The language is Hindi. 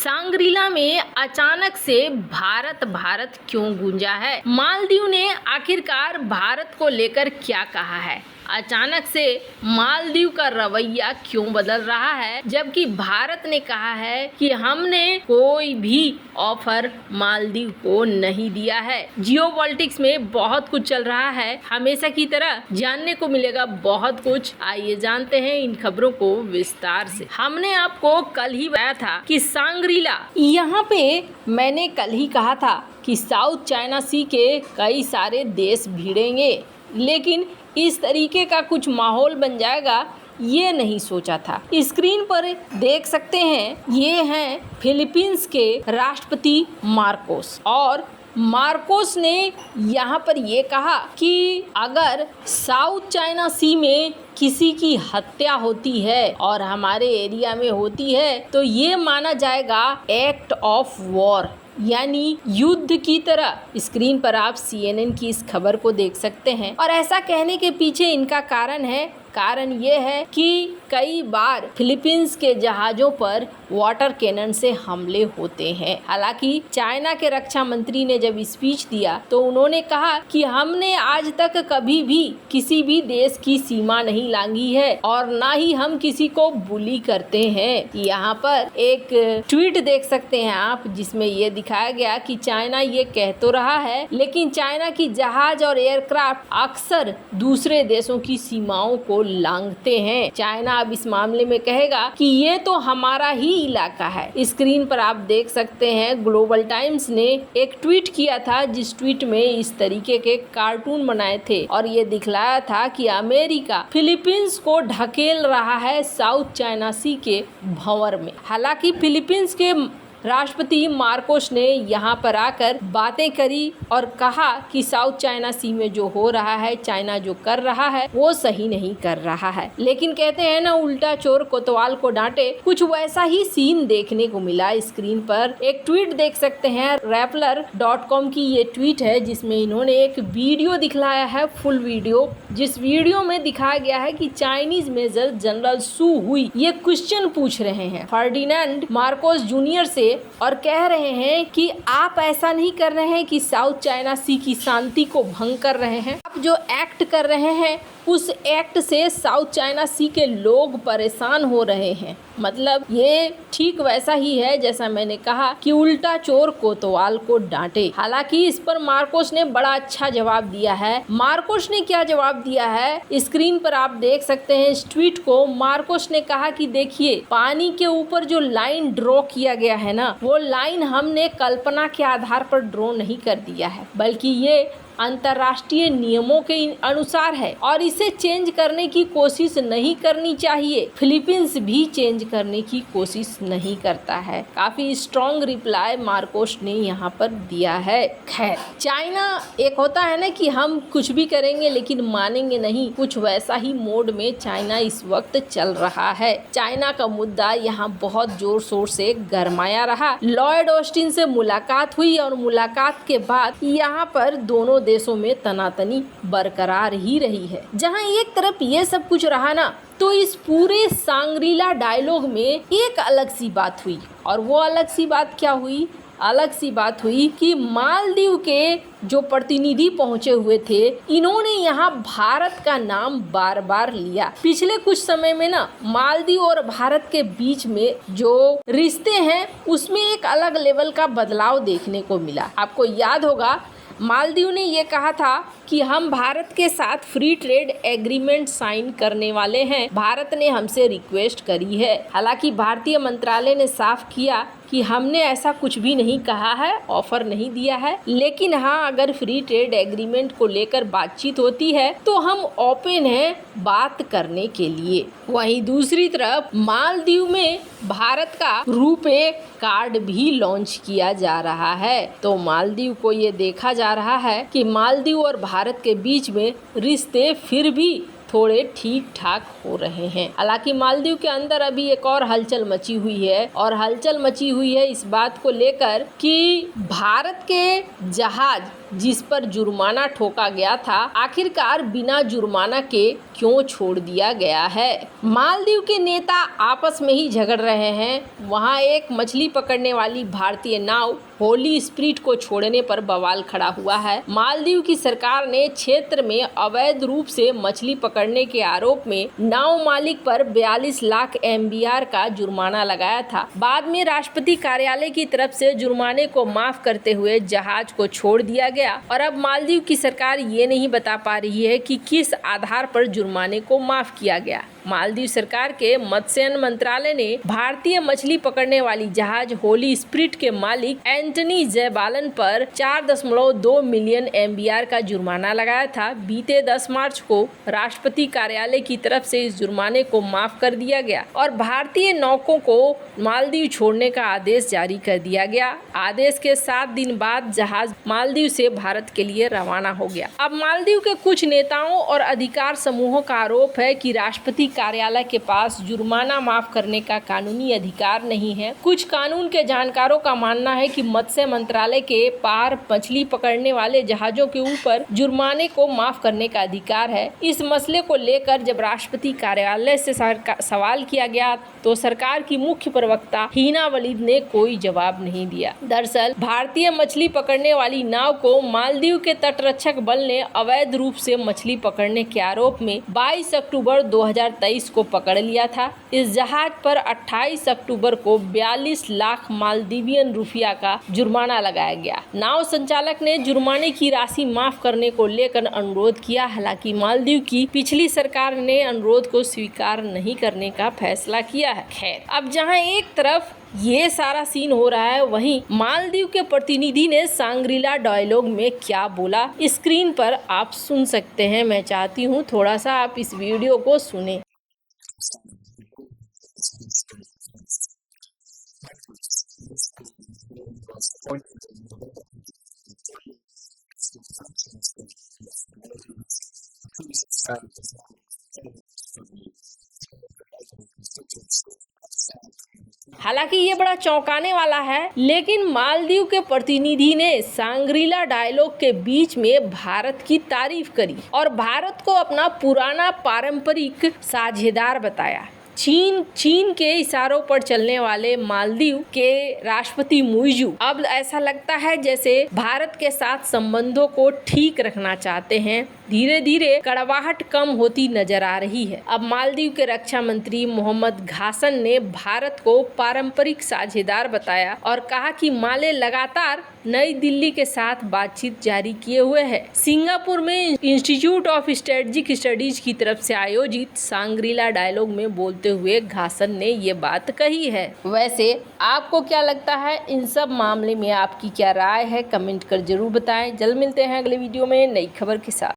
सांग्रीला में अचानक से भारत भारत क्यों गूंजा है? मालदीव ने आखिरकार भारत को लेकर क्या कहा है? अचानक से मालदीव का रवैया क्यों बदल रहा है, जबकि भारत ने कहा है कि हमने कोई भी ऑफर मालदीव को नहीं दिया है। जियोपॉलिटिक्स में बहुत कुछ चल रहा है, हमेशा की तरह जानने को मिलेगा बहुत कुछ। आइए जानते हैं इन खबरों को विस्तार से। हमने आपको कल ही बताया था कि सांग्रीला, यहाँ पे मैंने कल ही कहा था कि साउथ चाइना सी के कई सारे देश भिड़ेंगे, लेकिन इस तरीके का कुछ माहौल बन जाएगा ये नहीं सोचा था। स्क्रीन पर देख सकते हैं, ये हैं फिलीपींस के राष्ट्रपति मार्कोस, और मार्कोस ने यहाँ पर ये कहा कि अगर साउथ चाइना सी में किसी की हत्या होती है और हमारे एरिया में होती है तो ये माना जाएगा एक्ट ऑफ वॉर, यानी युद्ध की तरह। स्क्रीन पर आप CNN की इस खबर को देख सकते हैं, और ऐसा कहने के पीछे इनका कारण ये है कि कई बार फिलीपींस के जहाज़ों पर वाटर कैनन से हमले होते हैं। हालांकि चाइना के रक्षा मंत्री ने जब स्पीच दिया तो उन्होंने कहा कि हमने आज तक कभी भी किसी भी देश की सीमा नहीं लांघी है और ना ही हम किसी को बुली करते हैं। यहाँ पर एक ट्वीट देख सकते हैं आप, जिसमें ये दिखाया गया कि चाइना ये कह तो रहा है, लेकिन चाइना की जहाज और एयरक्राफ्ट अक्सर दूसरे देशों की सीमाओं को लांघते हैं। चाइना अब इस मामले में कहेगा कि ये तो हमारा ही इलाका है। स्क्रीन पर आप देख सकते हैं, ग्लोबल टाइम्स ने एक ट्वीट किया था, जिस ट्वीट में इस तरीके के कार्टून बनाए थे और ये दिखलाया था कि अमेरिका फिलीपींस को ढकेल रहा है साउथ चाइना सी के भंवर में। हालांकि फिलीपींस के राष्ट्रपति मार्कोस ने यहाँ पर आकर बातें करी और कहा कि साउथ चाइना सी में जो हो रहा है, चाइना जो कर रहा है वो सही नहीं कर रहा है। लेकिन कहते हैं ना, उल्टा चोर कोतवाल को डांटे, कुछ वैसा ही सीन देखने को मिला। स्क्रीन पर एक ट्वीट देख सकते हैं, Rappler.com की ये ट्वीट है, जिसमें इन्होंने एक वीडियो दिखलाया है, फुल वीडियो, जिस वीडियो में दिखाया गया है कि चाइनीज मेजर जनरल सू हुई ये क्वेश्चन पूछ रहे हैं फर्डिनेंड मार्कोस जूनियर से, और कह रहे हैं कि आप ऐसा नहीं कर रहे हैं कि साउथ चाइना सी की शांति को भंग कर रहे हैं। आप जो एक्ट कर रहे हैं उस एक्ट से साउथ चाइना सी के लोग परेशान हो रहे हैं। मतलब ये ठीक वैसा ही है जैसा मैंने कहा कि उल्टा चोर कोतवाल को डांटे। हालांकि इस पर मार्कोस ने बड़ा अच्छा जवाब दिया है। मार्कोस ने क्या जवाब दिया है, स्क्रीन पर आप देख सकते हैं इस ट्वीट को। मार्कोस ने कहा कि देखिए, पानी के ऊपर जो लाइन ड्रॉ किया गया है ना, वो लाइन हमने कल्पना के आधार पर ड्रॉ नहीं कर दिया है, बल्कि ये अंतर्राष्ट्रीय नियमों के अनुसार है और इसे चेंज करने की कोशिश नहीं करनी चाहिए। फिलीपींस भी चेंज करने की कोशिश नहीं करता है। काफी स्ट्रॉन्ग रिप्लाई मार्कोस ने यहाँ पर दिया है। खैर, चाइना एक होता है ना कि हम कुछ भी करेंगे लेकिन मानेंगे नहीं, कुछ वैसा ही मोड में चाइना इस वक्त चल रहा है। चाइना का मुद्दा यहाँ बहुत जोर शोर से गरमाया रहा। लॉयड ऑस्टिन से मुलाकात हुई और मुलाकात के बाद यहाँ पर दोनों देशों में तनातनी बरकरार ही रही है। जहां एक तरफ ये सब कुछ रहा ना, तो इस पूरे सांग्रीला डायलॉग में एक अलग सी बात हुई, और वो अलग सी बात क्या हुई? अलग सी बात हुई कि मालदीव के जो प्रतिनिधि पहुंचे हुए थे, इन्होंने यहाँ भारत का नाम बार बार लिया। पिछले कुछ समय में ना, मालदीव और भारत के बीच में जो रिश्ते हैं उसमें एक अलग लेवल का बदलाव देखने को मिला। आपको याद होगा, मालदीव ने ये कहा था कि हम भारत के साथ फ्री ट्रेड एग्रीमेंट साइन करने वाले हैं, भारत ने हमसे रिक्वेस्ट करी है। हालांकि भारतीय मंत्रालय ने साफ किया कि हमने ऐसा कुछ भी नहीं कहा है, ऑफर नहीं दिया है, लेकिन हाँ, अगर फ्री ट्रेड एग्रीमेंट को लेकर बातचीत होती है तो हम ओपन हैं बात करने के लिए। वहीं दूसरी तरफ मालदीव में भारत का रुपे कार्ड भी लॉन्च किया जा रहा है। तो मालदीव को ये देखा जा रहा है कि मालदीव और भारत के बीच में रिश्ते फिर भी थोड़े ठीक ठाक हो रहे हैं। हालांकि मालदीव के अंदर अभी एक और हलचल मची हुई है, और हलचल मची हुई है इस बात को लेकर कि भारत के जहाज जिस पर जुर्माना ठोका गया था, आखिरकार बिना जुर्माना के क्यों छोड़ दिया गया है। मालदीव के नेता आपस में ही झगड़ रहे हैं। वहां एक मछली पकड़ने वाली भारतीय नाव होली स्प्रिट को छोड़ने पर बवाल खड़ा हुआ है। मालदीव की सरकार ने क्षेत्र में अवैध रूप से मछली पकड़ने के आरोप में नाव मालिक पर 42 लाख MBR का जुर्माना लगाया था। बाद में राष्ट्रपति कार्यालय की तरफ से जुर्माने को माफ करते हुए जहाज को छोड़ दिया गया और अब मालदीव की सरकार ये नहीं बता पा रही है कि किस आधार पर जुर्माने को माफ किया गया। मालदीव सरकार के मत्स्य मंत्रालय ने भारतीय मछली पकड़ने वाली जहाज होली स्प्रिट के मालिक एंटनी जयबालन पर 4.2 मिलियन MBR का जुर्माना लगाया था। बीते 10 मार्च को राष्ट्रपति कार्यालय की तरफ से इस जुर्माने को माफ कर दिया गया और भारतीय नौकों को मालदीव छोड़ने का आदेश जारी कर दिया गया। आदेश के 7 दिन बाद जहाज मालदीव से भारत के लिए रवाना हो गया। अब मालदीव के कुछ नेताओं और अधिकार समूहों का आरोप है कि राष्ट्रपति कार्यालय के पास जुर्माना माफ करने का कानूनी अधिकार नहीं है। कुछ कानून के जानकारों का मानना है कि मत्स्य मंत्रालय के पार मछली पकड़ने वाले जहाजों के ऊपर जुर्माने को माफ करने का अधिकार है। इस मसले को लेकर जब राष्ट्रपति कार्यालय से सवाल किया गया तो सरकार की मुख्य प्रवक्ता हिना वलीद ने कोई जवाब नहीं दिया। दरअसल भारतीय मछली पकड़ने वाली नाव को मालदीव के तटरक्षक बल ने अवैध रूप से मछली पकड़ने के आरोप में 22 अक्टूबर 2023 को पकड़ लिया था। इस जहाज पर 28 अक्टूबर को 42 लाख मालदीवियन रुपया का जुर्माना लगाया गया। नाव संचालक ने जुर्माने की राशि माफ करने को लेकर अनुरोध किया। हालांकि मालदीव की पिछली सरकार ने अनुरोध को स्वीकार नहीं करने का फैसला किया है। खैर, अब जहां एक तरफ ये सारा सीन हो रहा है, वहीं मालदीव के प्रतिनिधि ने सांग्रीला डायलॉग में क्या बोला स्क्रीन पर आप सुन सकते हैं। मैं चाहती हूँ थोड़ा सा आप इस वीडियो को सुने। हालांकि ये बड़ा चौंकाने वाला है, लेकिन मालदीव के प्रतिनिधि ने सांग्रीला डायलॉग के बीच में भारत की तारीफ करी और भारत को अपना पुराना पारंपरिक साझेदार बताया। चीन के इशारों पर चलने वाले मालदीव के राष्ट्रपति मुइज़ू अब ऐसा लगता है जैसे भारत के साथ संबंधों को ठीक रखना चाहते हैं। धीरे धीरे कड़वाहट कम होती नजर आ रही है। अब मालदीव के रक्षा मंत्री मोहम्मद घासन ने भारत को पारंपरिक साझेदार बताया और कहा कि माले लगातार नई दिल्ली के साथ बातचीत जारी किए हुए है। सिंगापुर में इंस्टीट्यूट ऑफ स्ट्रेटेजिक स्टडीज की तरफ से आयोजित सांग्रीला डायलॉग में बोलते हुए घासन ने ये बात कही है। वैसे आपको क्या लगता है, इन सब मामले में आपकी क्या राय है, कमेंट कर जरूर बताएं। जल्द मिलते हैं अगले वीडियो में नई खबर के साथ।